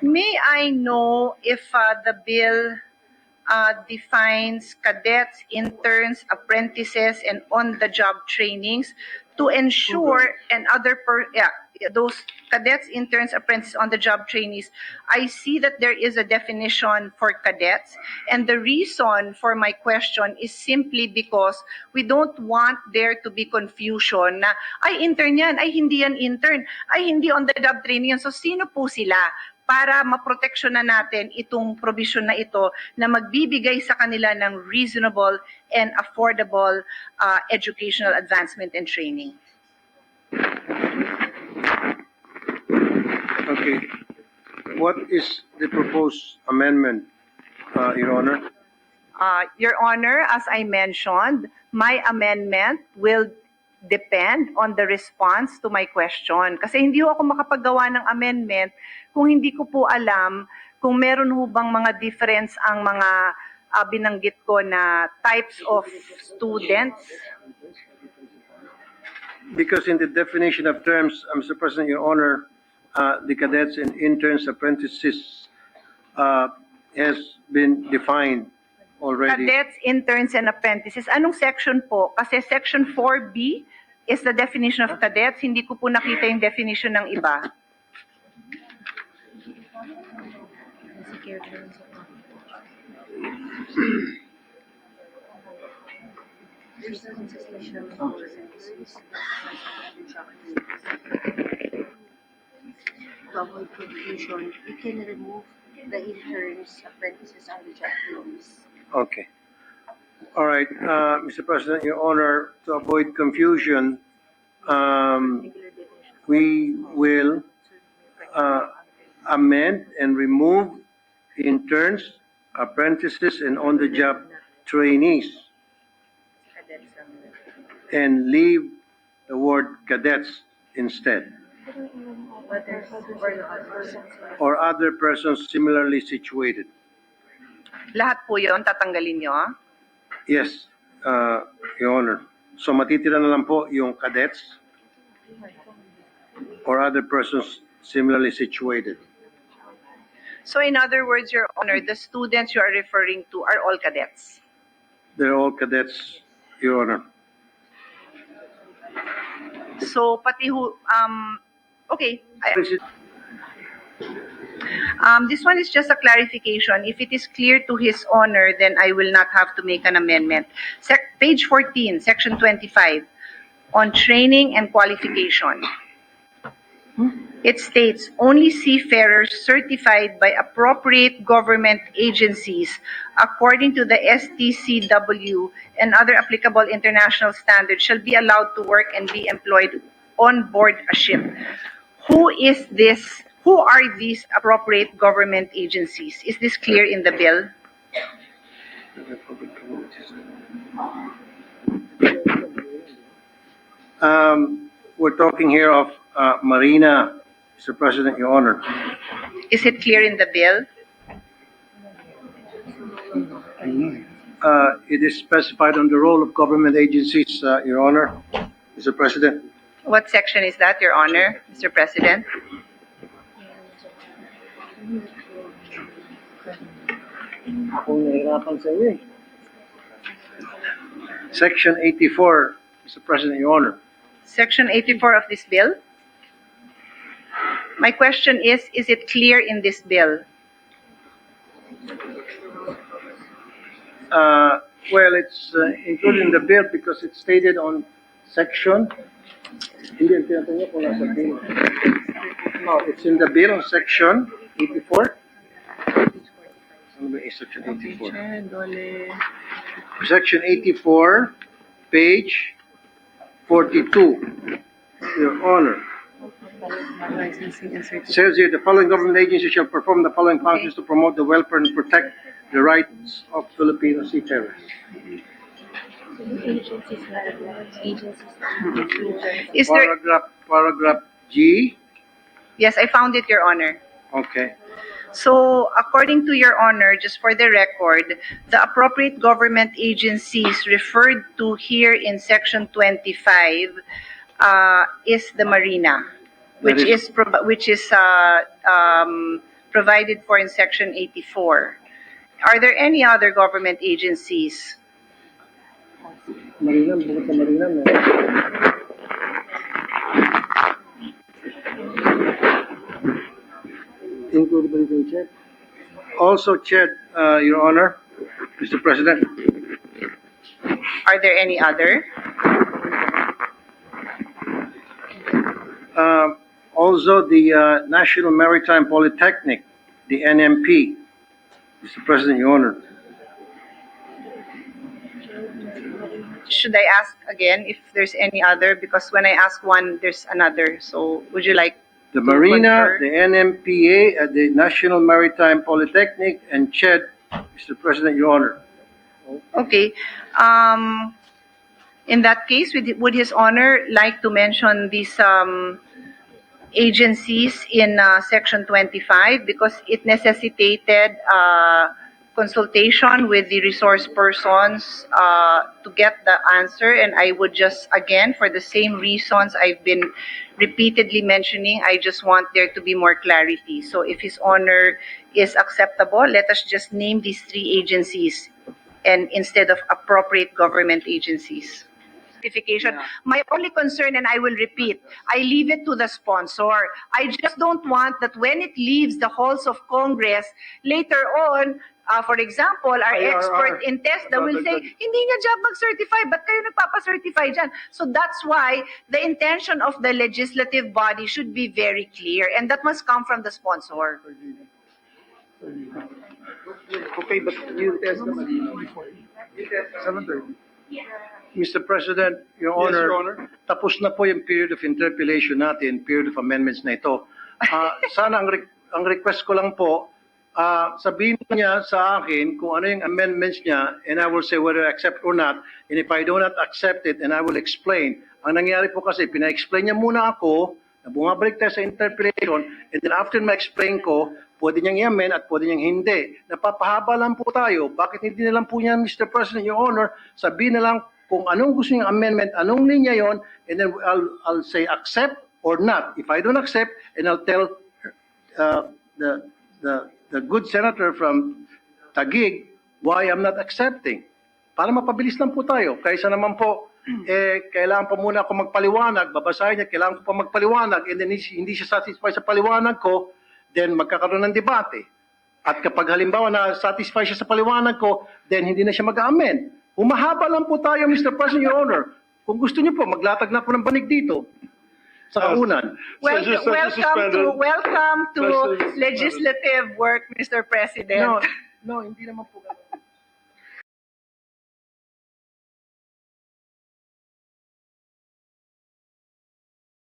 May I know if the bill defines cadets, interns, apprentices, and on-the-job trainings to ensure and those cadets, interns, apprentices, on-the-job trainees. I see that there is a definition for cadets, and the reason for my question is simply because we don't want there to be confusion na, ay intern yan, ay hindi yan intern, ay hindi on-the-job training yan. So sino po sila? Para maproteksyon na natin itong provision na ito na magbibigay sa kanila ng reasonable and affordable educational advancement and training. Okay. What is the proposed amendment, Your Honor? Your Honor, as I mentioned, my amendment will depend on the response to my question. Kasi hindi ako makapagawa ng amendment kung hindi ko po alam kung meron ho bang mga difference ang mga binanggit ko na types of students. Because in the definition of terms, Mr. President, Your Honor, the cadets and interns, apprentices has been defined already. Cadets, interns, and apprentices. Anong section po? Kasi section 4B is the definition of cadets. Hindi ko po nakita yung definition ng iba. To avoid confusion, we can remove the interns, apprentices, and the job trainees. Okay. All right, Mr. President, Your Honor, to avoid confusion, we will amend and remove interns, apprentices, and on-the-job trainees, and leave the word cadets instead, or other persons similarly situated. Lahat po yun, tatanggalin nyo? Yes, Your Honor. So matitira na lang po yung cadets or other persons similarly situated. So in other words, Your Honor, the students you are referring to are all cadets. They're all cadets, Your Honor. So pati who, okay. This one is just a clarification. If it is clear to His Honor, then I will not have to make an amendment. Page 14, section 25, on training and qualification. It states, only seafarers certified by appropriate government agencies according to the STCW and other applicable international standards shall be allowed to work and be employed on board a ship. Who is this? Who are these appropriate government agencies? Is this clear in the bill? We're talking here of Marina, Mr. President, Your Honor. Is it clear in the bill? It is specified on the role of government agencies, Your Honor, Mr. President. What section is that, Your Honor, Mr. President? Section 84, Mr. President, Your Honor. Section 84 of this bill? My question is it clear in this bill? Well, it's included in the bill because it's stated on section. No, it's in the bill on section 84. Section 84. Section 84, page 42, Your Honor. It says here, the following government agency shall perform the following functions to promote the welfare and protect the rights of Filipino seafarers. Is there? Paragraph G. Yes, I found it, Your Honor. Okay. So, according to Your Honor, just for the record, the appropriate government agencies referred to here in Section 25 is the marina, which That is- is provided for in Section 84. Are there any other government agencies? Marinam, bukod sa Marinam, include ba dito yung CHED? Also CHED, Your Honor, Mr. President. Are there any other? Also the National Maritime Polytechnic, the NMP, Mr. President, Your Honor. Should I ask again if there's any other? Because when I ask one, there's another. So would you like The to Marina, confer? the NMPA, the National Maritime Polytechnic, and CHED, Mr. President, Your Honor. Okay. In that case, would His Honor like to mention these agencies in Section 25 because it necessitated consultation with the resource persons to get the answer, and I would just, again, for the same reasons I've been repeatedly mentioning, I just want there to be more clarity. So if His Honor is acceptable, let us just name these three agencies and instead of appropriate government agencies. Certification. My only concern, and I will repeat, I leave it to the sponsor. I just don't want that when it leaves the halls of Congress, later on, for example, our IRR. expert in TESDA will say, hindi niya job mag-certify, ba't kayo nagpapa-certify dyan? So that's why the intention of the legislative body should be very clear, and that must come from the sponsor. Okay, but you test naman. 7:30. Mr. President, Your Honor, tapos na po yung period of interpellation natin, period of amendments na ito. Sana ang request ko lang po, sabihin niya sa akin kung ano yung amendments niya, and I will say whether I accept or not, and if I do not accept it, and I will explain. Ang nangyari po kasi, pina-explain niya muna ako, na bumabalik tayo sa interpellation, and then after ma-explain ko, pwede niyang i-amend at pwede niyang hindi. Napapahaba lang po tayo. Bakit hindi na lang po niya, Mr. President, Your Honor, sabihin na lang kung anong gusto niyang amendment, anong linya yon, and then I'll say accept or not. If I don't accept, and I'll tell the good senator from Taguig why I'm not accepting. Para mapabilis lang po tayo. Kaysa naman po, kailangan pa muna ako magpaliwanag, babasahin niya, kailangan ko pa magpaliwanag, and then hindi siya satisfied sa paliwanag ko, then magkakaroon ng debate. At kapag halimbawa na satisfied siya sa paliwanag ko, then hindi na siya mag-amend. Humahaba lang po tayo, Mr. President, Your Honor. Kung gusto niyo po, maglatag na po ng banig dito. Sa kaunan. Welcome to legislative work, Mr. President. No, hindi naman po.